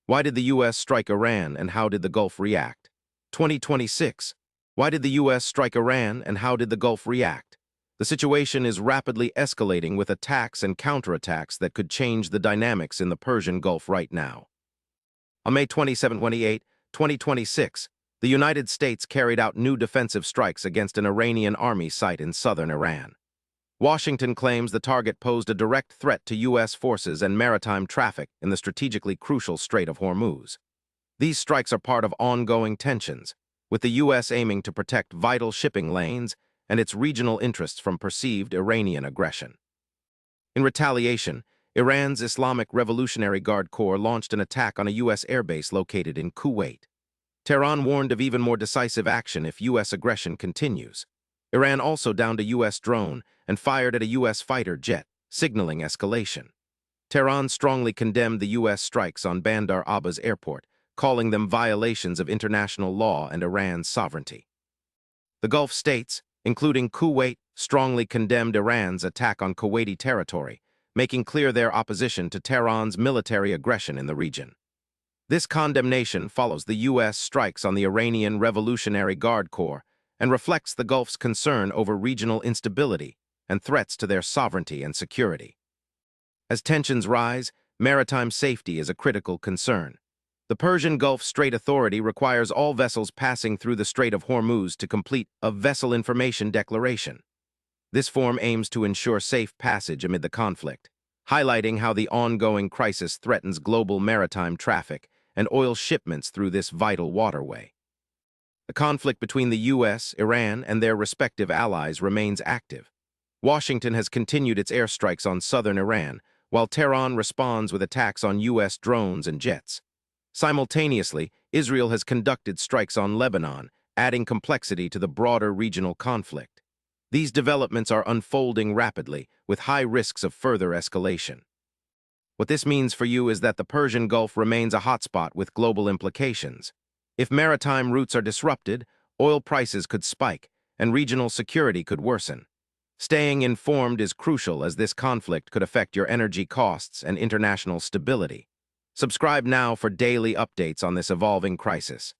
Why did the U.S. strike Iran and how did the Gulf react? 2026. Why did the U.S. strike Iran and how did the Gulf react? The situation is rapidly escalating with attacks and counterattacks that could change the dynamics in the Persian Gulf right now. On May 27-28, 2026, the United States carried out new defensive strikes against an Iranian army site in southern Iran. Washington claims the target posed a direct threat to U.S. forces and maritime traffic in the strategically crucial Strait of Hormuz. These strikes are part of ongoing tensions, with the U.S. aiming to protect vital shipping lanes and its regional interests from perceived Iranian aggression. In retaliation, Iran's Islamic Revolutionary Guard Corps launched an attack on a U.S. airbase located in Kuwait. Tehran warned of even more decisive action if U.S. aggression continues. Iran also downed a U.S. drone and fired at a U.S. fighter jet, signaling escalation. Tehran strongly condemned the U.S. strikes on Bandar Abbas airport, calling them violations of international law and Iran's sovereignty. The Gulf states, including Kuwait, strongly condemned Iran's attack on Kuwaiti territory, making clear their opposition to Tehran's military aggression in the region. This condemnation follows the U.S. strikes on the Iranian Revolutionary Guard Corps and reflects the Gulf's concern over regional instability and threats to their sovereignty and security. As tensions rise, maritime safety is a critical concern. The Persian Gulf Strait Authority requires all vessels passing through the Strait of Hormuz to complete a Vessel Information Declaration. This form aims to ensure safe passage amid the conflict, highlighting how the ongoing crisis threatens global maritime traffic and oil shipments through this vital waterway. The conflict between the U.S., Iran, and their respective allies remains active. Washington has continued its airstrikes on southern Iran, while Tehran responds with attacks on U.S. drones and jets. Simultaneously, Israel has conducted strikes on Lebanon, adding complexity to the broader regional conflict. These developments are unfolding rapidly, with high risks of further escalation. What this means for you is that the Persian Gulf remains a hotspot with global implications. If maritime routes are disrupted, oil prices could spike, and regional security could worsen. Staying informed is crucial as this conflict could affect your energy costs and international stability. Subscribe now for daily updates on this evolving crisis.